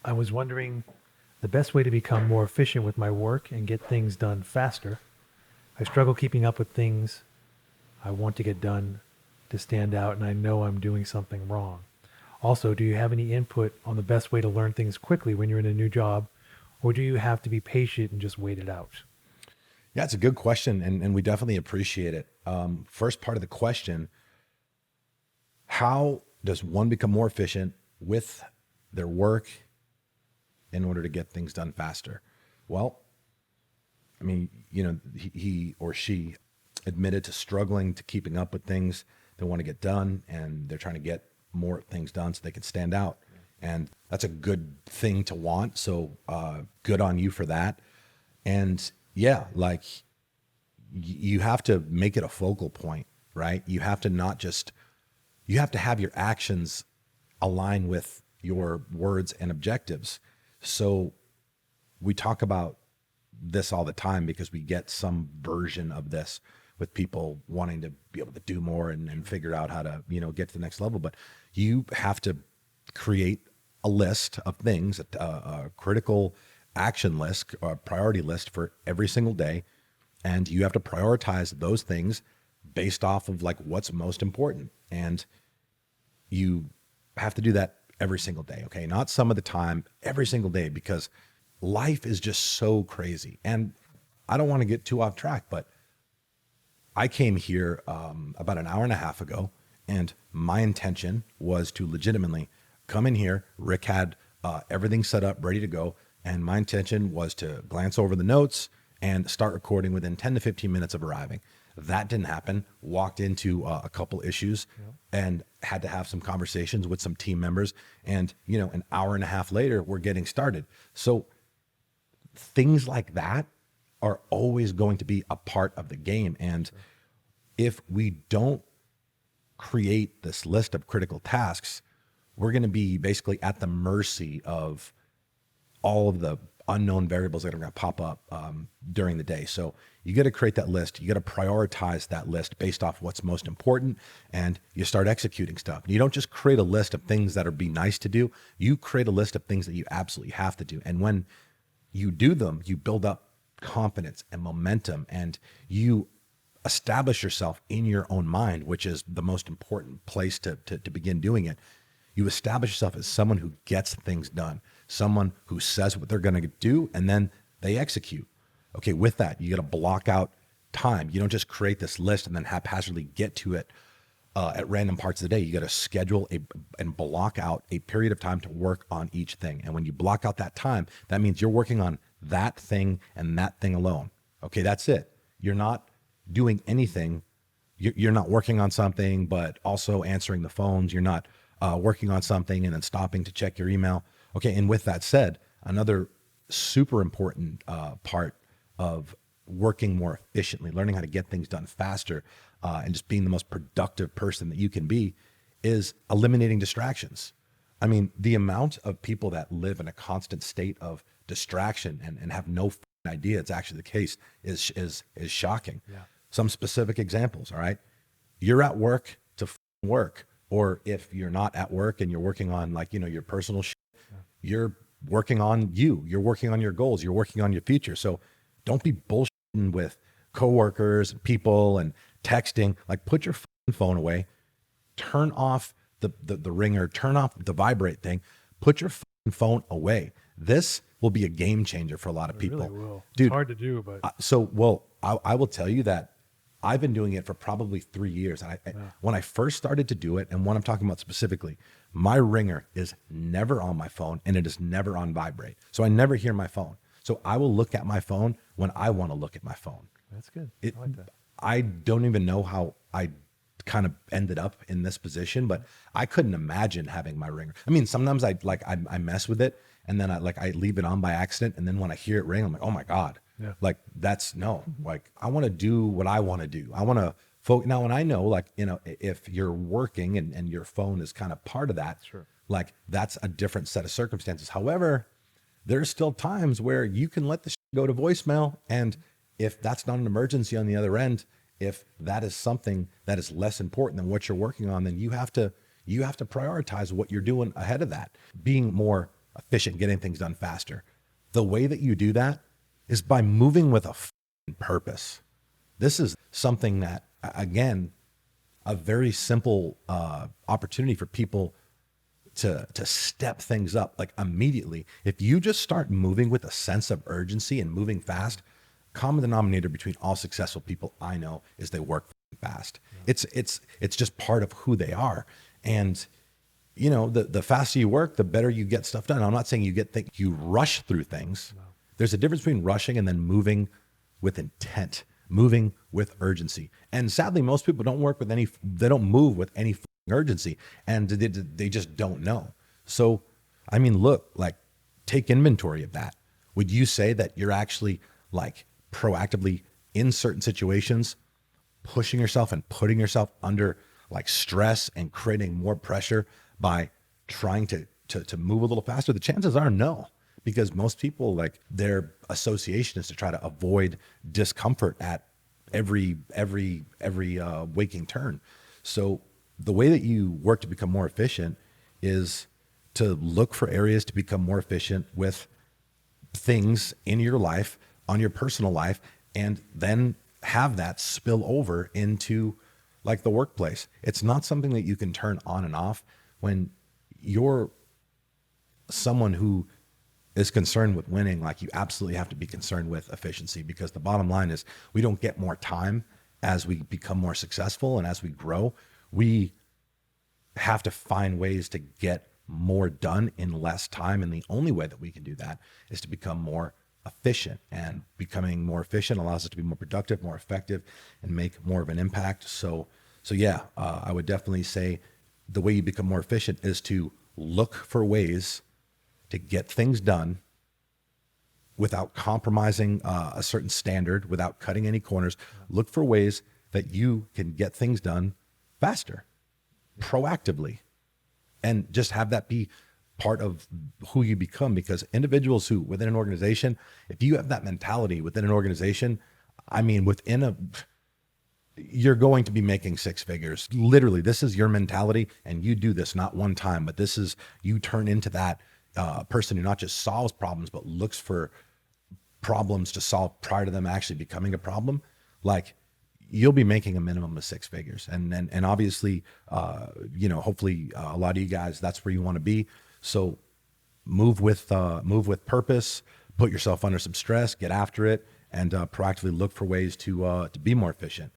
I was wondering the best way to become more efficient with my work and get things done faster. I struggle keeping up with things I want to get done to stand out, and I know I'm doing something wrong. Also, do you have any input on the best way to learn things quickly when you're in a new job, or do you have to be patient and just wait it out? Yeah, it's a good question, and we definitely appreciate it. First part of the question: how does one become more efficient with their work in order to get things done faster? Well, I mean, he or she admitted to struggling to keeping up with things they want to get done, and they're trying to get more things done so they can stand out. And that's a good thing to want. So good on you for that. And yeah, like you have to make it a focal point, right? You have to not just, you have to have your actions align with your words and objectives. So we talk about this all the time because we get some version of this with people wanting to be able to do more and figure out how to, get to the next level. But you have to create a list of things, a critical action list, a priority list for every single day. And you have to prioritize those things based off of like what's most important. And you have to do that every single day. Okay. Not some of the time, every single day, because life is just so crazy. And I don't want to get too off track, but I came here about an hour and a half ago, and my intention was to legitimately come in here. Rick had everything set up, ready to go. And my intention was to glance over the notes and start recording within 10 to 15 minutes of arriving. That didn't happen. Walked into a couple issues and had to have some conversations with some team members. And, an hour and a half later, we're getting started. So things like that are always going to be a part of the game. And if we don't create this list of critical tasks, we're going to be basically at the mercy of all of the unknown variables that are going to pop up during the day. So you got to create that list. You got to prioritize that list based off what's most important, and you start executing stuff. You don't just create a list of things that are be nice to do. You create a list of things that you absolutely have to do. And when you do them, you build up confidence and momentum, and you establish yourself in your own mind, which is the most important place to begin doing it. You establish yourself as someone who gets things done, someone who says what they're going to do, and then they execute. Okay, with that, you got to block out time. You don't just create this list and then haphazardly get to it at random parts of the day. You got to schedule and block out a period of time to work on each thing. And when you block out that time, that means you're working on that thing and that thing alone. Okay, that's it. You're not doing anything. You're not working on something, but also answering the phones. You're not working on something and then stopping to check your email. Okay, and with that said, another super important part of working more efficiently, learning how to get things done faster, and just being the most productive person that you can be is eliminating distractions. I mean, the amount of people that live in a constant state of distraction and have no idea it's actually the case is shocking. Yeah. Some specific examples, all right? You're at work to work, or if you're not at work and you're working on your personal shit, you're working on you're working on your goals, you're working on your future. So don't be bullshitting with coworkers and people and texting. Like, put your phone away, turn off the ringer, turn off the vibrate thing, put your phone away. This will be a game changer for a lot of people. It really will. Dude, it's hard to do, but I will tell you that I've been doing it for probably 3 years. When I first started to do it, and what I'm talking about specifically, my ringer is never on my phone and it is never on vibrate. So I never hear my phone. So I will look at my phone when I want to look at my phone. That's good. I like that. I don't even know how I kind of ended up in this position, but I couldn't imagine having my ringer. I mean, sometimes I mess with it, and then I leave it on by accident, and then when I hear it ring, I'm like, oh my God. Yeah. Like, that's no, like, I want to do what I want to do. I want to focus. Now, and I know, if you're working and your phone is kind of part of that, sure, like, that's a different set of circumstances. However, there's still times where you can let the shit go to voicemail. And if that's not an emergency on the other end, if that is something that is less important than what you're working on, then you have to prioritize what you're doing ahead of that. Being more efficient, getting things done faster. The way that you do that is by moving with a purpose. This is something that, again, a very simple opportunity for people to step things up like immediately. If you just start moving with a sense of urgency and moving fast, common denominator between all successful people I know is they work fast. Yeah. It's just part of who they are. And you know, the faster you work, the better you get stuff done. I'm not saying you rush through things. No. There's a difference between rushing and then moving with intent, moving with urgency. And sadly, most people don't move with any urgency, and they just don't know. So, I mean, look, like, take inventory of that. Would you say that you're actually like proactively in certain situations, pushing yourself and putting yourself under like stress and creating more pressure by trying to move a little faster? The chances are no, because most people, like, their association is to try to avoid discomfort at every waking turn. So the way that you work to become more efficient is to look for areas to become more efficient with things in your life, on your personal life, and then have that spill over into like the workplace. It's not something that you can turn on and off. When you're someone who is concerned with winning, like, you absolutely have to be concerned with efficiency, because the bottom line is we don't get more time as we become more successful and as we grow. We have to find ways to get more done in less time. And the only way that we can do that is to become more efficient, and becoming more efficient allows us to be more productive, more effective, and make more of an impact. So yeah, I would definitely say the way you become more efficient is to look for ways to get things done without compromising a certain standard, without cutting any corners. Look for ways that you can get things done faster, proactively, and just have that be part of who you become. Because individuals who within an organization, if you have that mentality within an organization, I mean, you're going to be making six figures. Literally, this is your mentality, and you do this not one time, but you turn into that person who not just solves problems, but looks for problems to solve prior to them actually becoming a problem. Like, you'll be making a minimum of six figures. And obviously, hopefully a lot of you guys, that's where you want to be. So move with purpose, put yourself under some stress, get after it, and proactively look for ways to be more efficient.